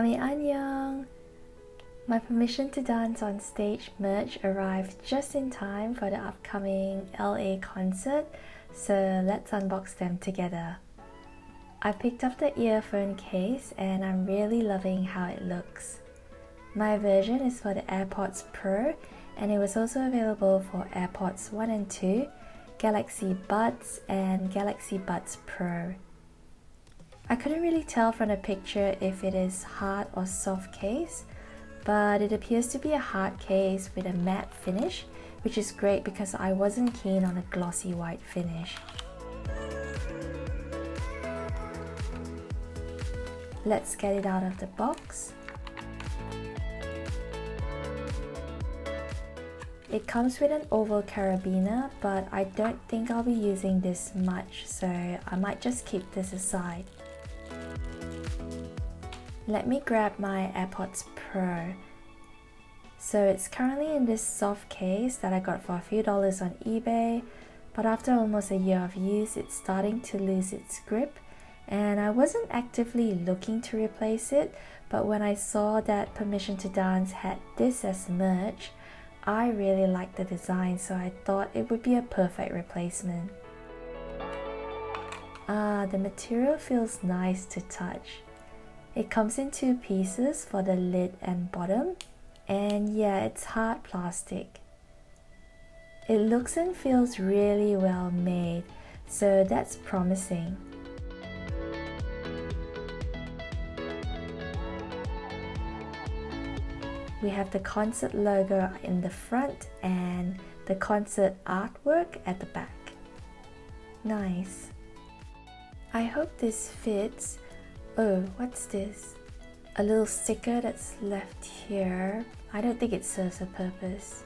annyeong! My permission to dance on stage merch arrived just in time for the upcoming LA concert, so let's unbox them together. I picked up the earphone case and I'm really loving how it looks. My version is for the AirPods Pro and it was also available for AirPods 1 and 2, Galaxy Buds and Galaxy Buds Pro. I couldn't really tell from the picture if it is hard or soft case, but it appears to be a hard case with a matte finish, which is great because I wasn't keen on a glossy white finish. Let's get it out of the box. It comes with an oval carabiner, but I don't think I'll be using this much, so I might just keep this aside. Let me grab my AirPods Pro. So it's currently in this soft case that I got for a few dollars on eBay, but after almost a year of use, it's starting to lose its grip, and I wasn't actively looking to replace it, but when I saw that Permission to Dance had this as merch, I really liked the design, so I thought it would be a perfect replacement. The material feels nice to touch. It comes in two pieces for the lid and bottom, and yeah, it's hard plastic. It looks and feels really well made, so that's promising. We have the concert logo in the front and the concert artwork at the back. Nice. I hope this fits. Oh, what's this? A little sticker that's left here. I don't think it serves a purpose.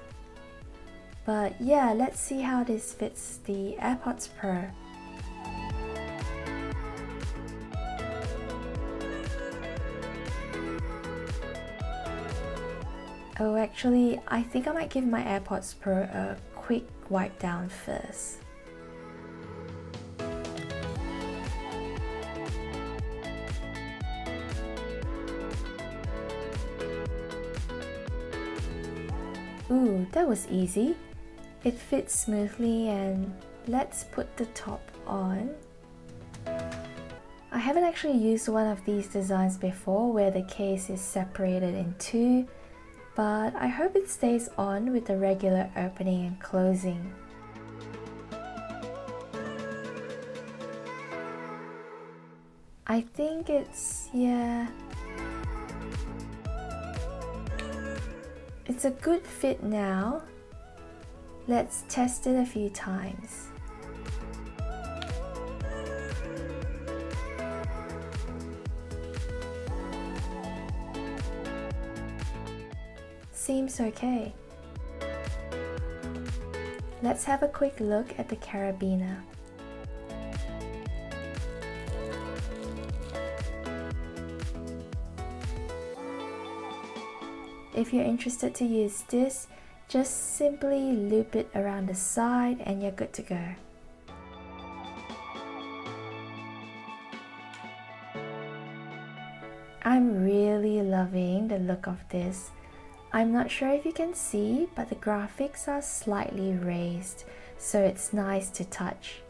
But yeah, let's see how this fits the AirPods Pro. Oh, actually, I think I might give my AirPods Pro a quick wipe down first. Ooh, that was easy. It fits smoothly, and let's put the top on. I haven't actually used one of these designs before where the case is separated in two, but I hope it stays on with the regular opening and closing. I think yeah. It's a good fit now. Let's test it a few times. Seems okay. Let's have a quick look at the carabiner. If you're interested to use this, just simply loop it around the side and you're good to go. I'm really loving the look of this. I'm not sure if you can see, but the graphics are slightly raised, so it's nice to touch.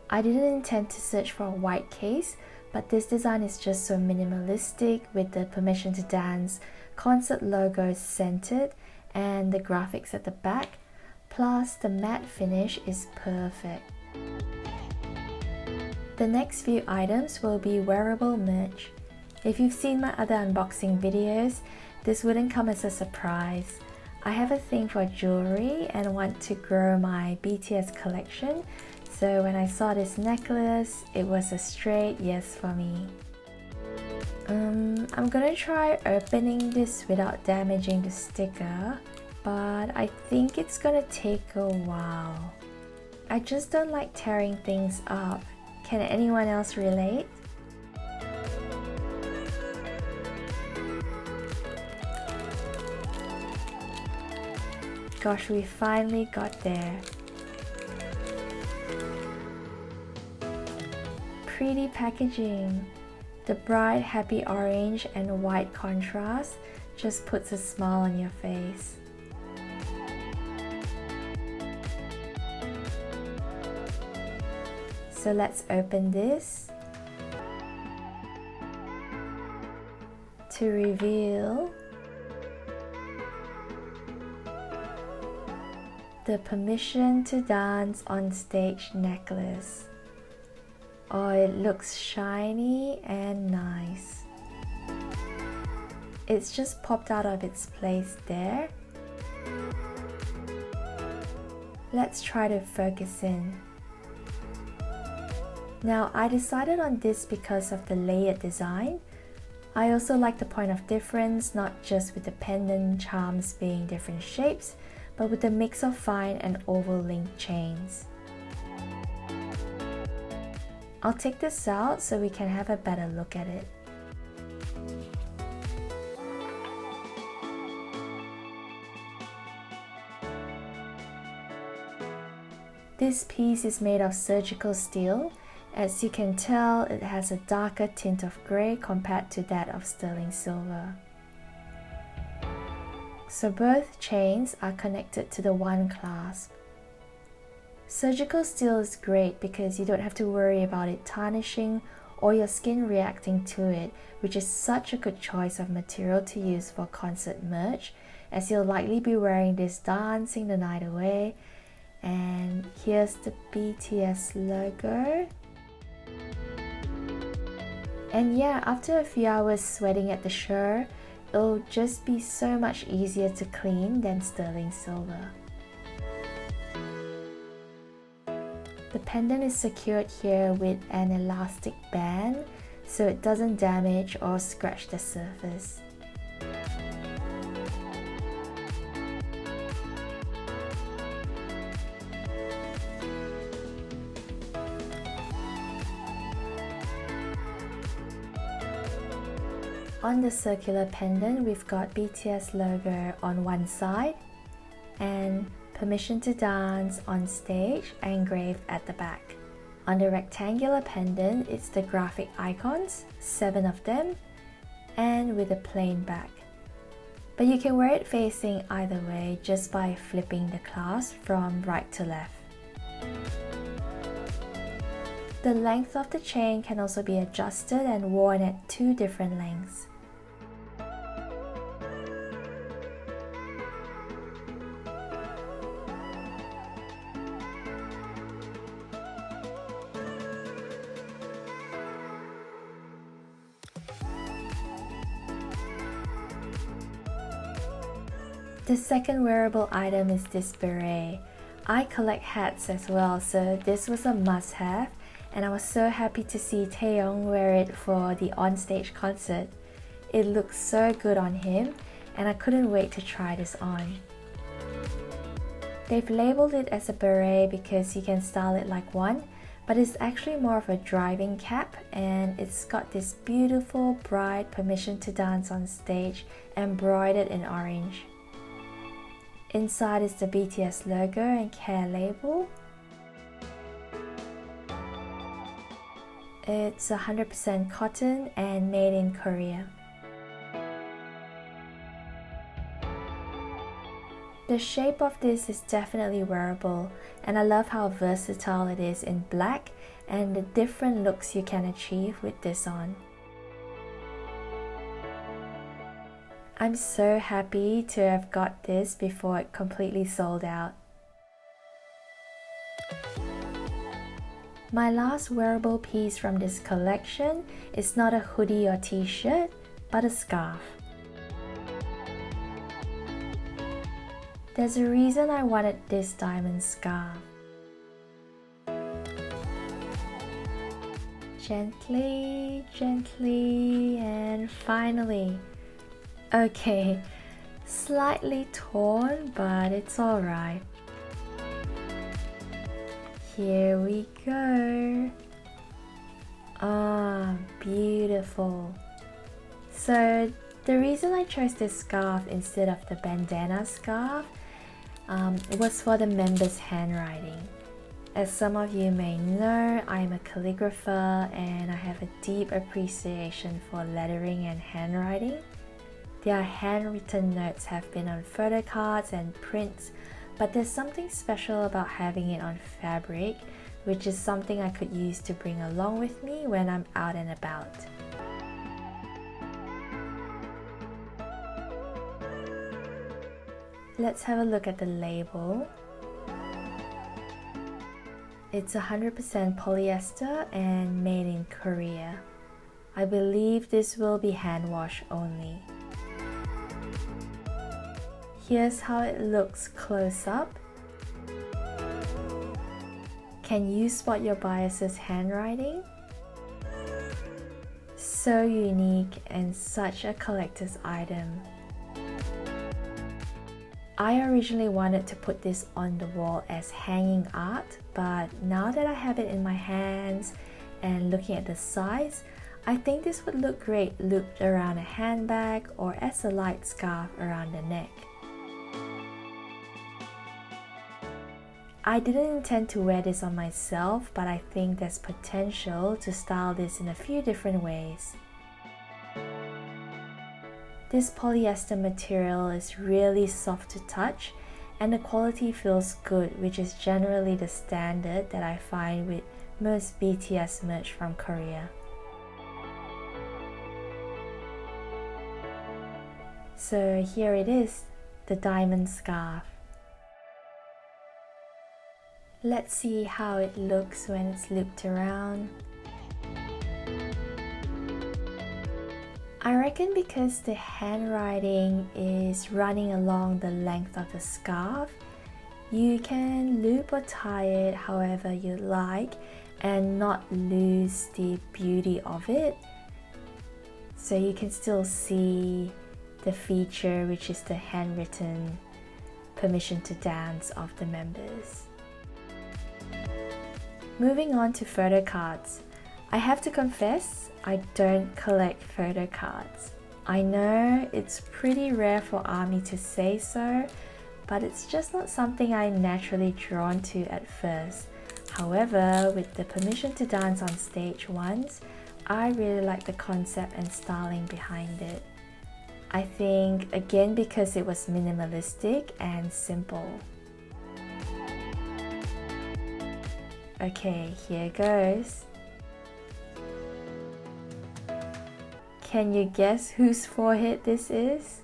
I didn't intend to search for a white case, but this design is just so minimalistic with the Permission to Dance concert logo centered and the graphics at the back, plus the matte finish is perfect. The next few items will be wearable merch. If you've seen my other unboxing videos, this wouldn't come as a surprise. I have a thing for jewelry and want to grow my BTS collection, so when I saw this necklace, it was a straight yes for me. I'm gonna try opening this without damaging the sticker, but I think it's gonna take a while. I just don't like tearing things up. Can anyone else relate? Gosh, we finally got there. Pretty packaging. The bright, happy orange and white contrast just puts a smile on your face. So let's open this to reveal the Permission to Dance on Stage necklace. Oh, it looks shiny and nice. It's just popped out of its place there. Let's try to focus in. Now, I decided on this because of the layered design. I also like the point of difference, not just with the pendant charms being different shapes, but with the mix of fine and oval linked chains. I'll take this out so we can have a better look at it. This piece is made of surgical steel. As you can tell, it has a darker tint of grey compared to that of sterling silver. So both chains are connected to the one clasp. Surgical steel is great because you don't have to worry about it tarnishing or your skin reacting to it, which is such a good choice of material to use for concert merch, as you'll likely be wearing this dancing the night away. And here's the BTS logo. And yeah, after a few hours sweating at the show, it'll just be so much easier to clean than sterling silver. The pendant is secured here with an elastic band so it doesn't damage or scratch the surface. On the circular pendant, we've got BTS logo on one side and Permission to Dance on Stage engraved at the back. On the rectangular pendant, it's the graphic icons, 7 of them, and with a plain back. But you can wear it facing either way just by flipping the clasp from right to left. The length of the chain can also be adjusted and worn at 2 different lengths. The second wearable item is this beret. I collect hats as well, so this was a must-have, and I was so happy to see Taeyong wear it for the on-stage concert. It looks so good on him, and I couldn't wait to try this on. They've labeled it as a beret because you can style it like one, but it's actually more of a driving cap, and it's got this beautiful bright Permission to Dance on Stage embroidered in orange. Inside is the BTS logo and care label. It's 100% cotton and made in Korea. The shape of this is definitely wearable, and I love how versatile it is in black and the different looks you can achieve with this on. I'm so happy to have got this before it completely sold out. My last wearable piece from this collection is not a hoodie or t-shirt, but a scarf. There's a reason I wanted this diamond scarf. Gently, gently, and finally. Okay, slightly torn, but it's alright. Here we go. Ah, beautiful. So the reason I chose this scarf instead of the bandana scarf was for the members' handwriting. As some of you may know, I'm a calligrapher and I have a deep appreciation for lettering and handwriting. Their handwritten notes have been on photo cards and prints, but there's something special about having it on fabric, which is something I could use to bring along with me when I'm out and about. Let's have a look at the label. It's 100% polyester and made in Korea. I believe this will be hand wash only. Here's how it looks close up. Can you spot your bias's handwriting? So unique and such a collector's item. I originally wanted to put this on the wall as hanging art, but now that I have it in my hands and looking at the size, I think this would look great looped around a handbag or as a light scarf around the neck. I didn't intend to wear this on myself, but I think there's potential to style this in a few different ways. This polyester material is really soft to touch and the quality feels good, which is generally the standard that I find with most BTS merch from Korea. So here it is, the diamond scarf. Let's see how it looks when it's looped around. I reckon because the handwriting is running along the length of the scarf, you can loop or tie it however you like and not lose the beauty of it. So you can still see the feature, which is the handwritten permission to dance of the members. Moving on to photo cards. I have to confess, I don't collect photo cards. I know it's pretty rare for ARMY to say so, but it's just not something I'm naturally drawn to at first. However, with the permission to dance on stage ones, I really like the concept and styling behind it. I think, again, because it was minimalistic and simple. Okay, here goes. Can you guess whose forehead this is?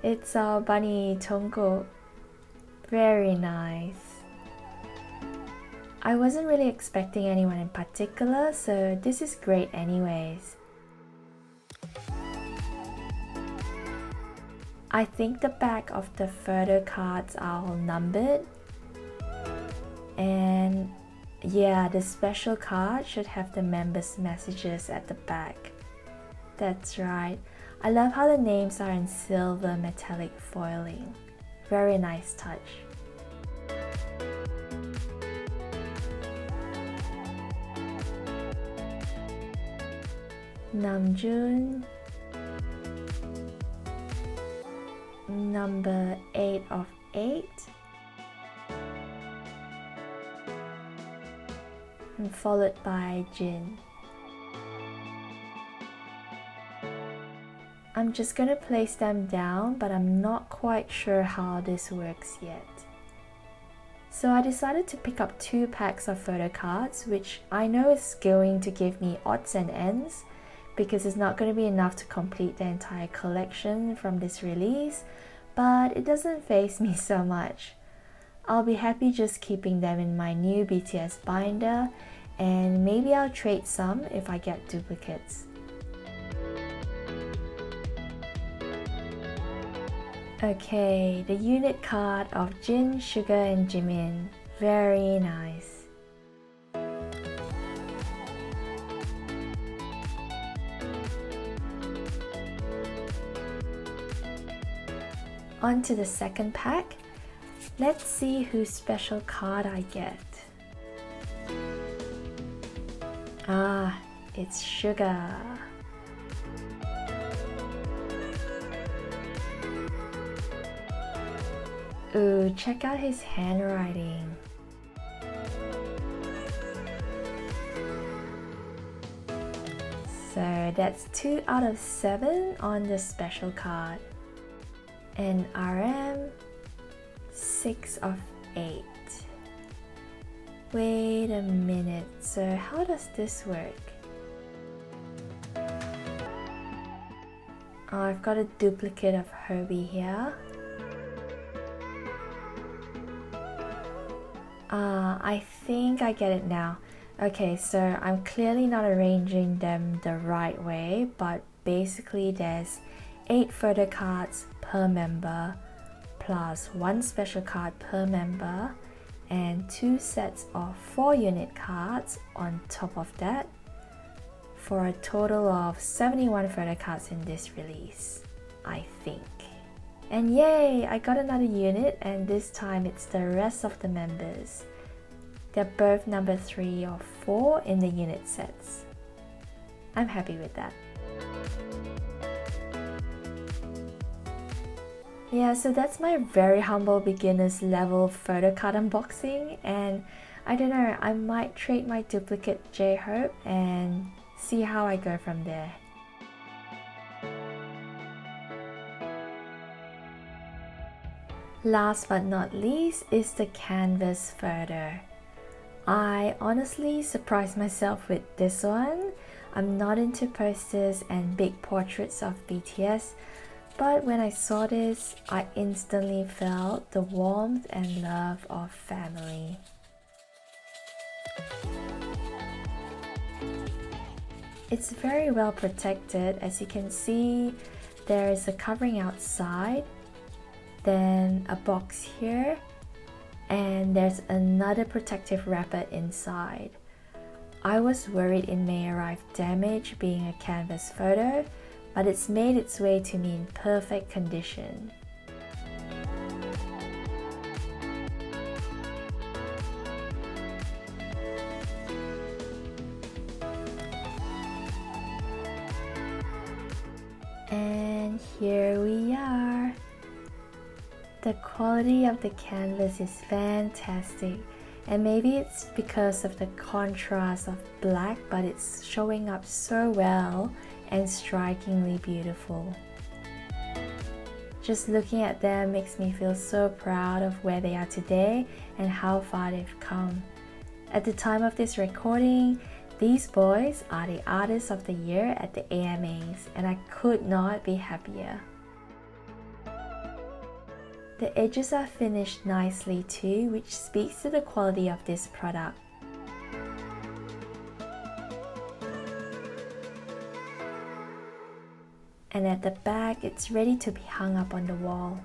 It's our bunny Jungkook. Very nice. I wasn't really expecting anyone in particular, so this is great anyways. I think the back of the photo cards are all numbered. And yeah, the special card should have the members' messages at the back. That's right. I love how the names are in silver metallic foiling. Very nice touch. Namjoon, number 8 of 8. And followed by Jin. I'm just gonna place them down, but I'm not quite sure how this works yet. So I decided to pick up 2 packs of photo cards, which I know is going to give me odds and ends because it's not going to be enough to complete the entire collection from this release, but it doesn't faze me so much. I'll be happy just keeping them in my new BTS binder, and maybe I'll trade some if I get duplicates. Okay, the unit card of Jin, Sugar and Jimin. Very nice. On to the second pack. Let's see whose special card I get. Ah, it's Sugar. Ooh, check out his handwriting. So that's 2 out of 7 on the special card. And RM, 6 of 8. Wait a minute, so how does this work? Oh, I've got a duplicate of Herbie here. I think I get it now. Okay, so I'm clearly not arranging them the right way, but basically there's 8 photo cards per member, plus 1 special card per member, and 2 sets of 4 unit cards on top of that, for a total of 71 photo cards in this release, I think. And yay, I got another unit, and this time it's the rest of the members. They're both number 3 or 4 in the unit sets. I'm happy with that. Yeah, so that's my very humble beginner's level photo card unboxing, and I don't know, I might trade my duplicate J-Hope and see how I go from there. Last but not least is the canvas photo. I honestly surprised myself with this one. I'm not into posters and big portraits of BTS, but when I saw this, I instantly felt the warmth and love of family. It's very well protected. As you can see, there is a covering outside, then a box here, and there's another protective wrapper inside. I was worried it may arrive damaged being a canvas photo, but it's made its way to me in perfect condition. And here we are. The quality of the canvas is fantastic, and maybe it's because of the contrast of black, but it's showing up so well and strikingly beautiful. Just looking at them makes me feel so proud of where they are today and how far they've come. At the time of this recording, these boys are the Artists of the Year at the AMAs, and I could not be happier. The edges are finished nicely too, which speaks to the quality of this product. And at the back, it's ready to be hung up on the wall.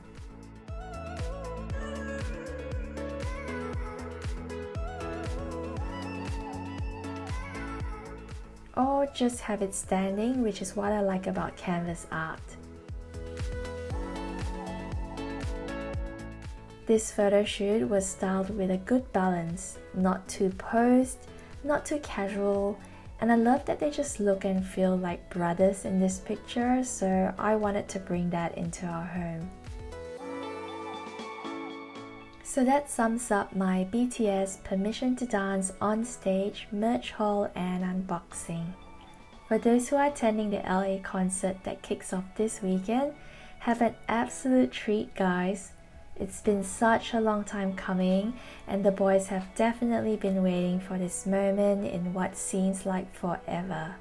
Or just have it standing, which is what I like about canvas art. This photo shoot was styled with a good balance, not too posed, not too casual, and I love that they just look and feel like brothers in this picture, so I wanted to bring that into our home. So that sums up my BTS Permission to Dance on stage, merch haul and unboxing. For those who are attending the LA concert that kicks off this weekend, have an absolute treat, guys. It's been such a long time coming, and the boys have definitely been waiting for this moment in what seems like forever.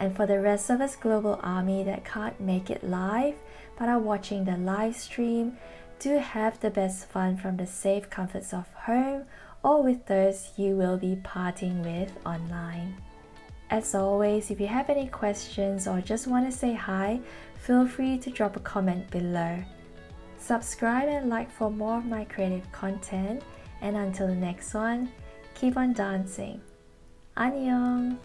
And for the rest of us Global Army that can't make it live but are watching the live stream, do have the best fun from the safe comforts of home or with those you will be partying with online. As always, if you have any questions or just want to say hi, feel free to drop a comment below. Subscribe and like for more of my creative content, and until the next one, keep on dancing. Annyeong!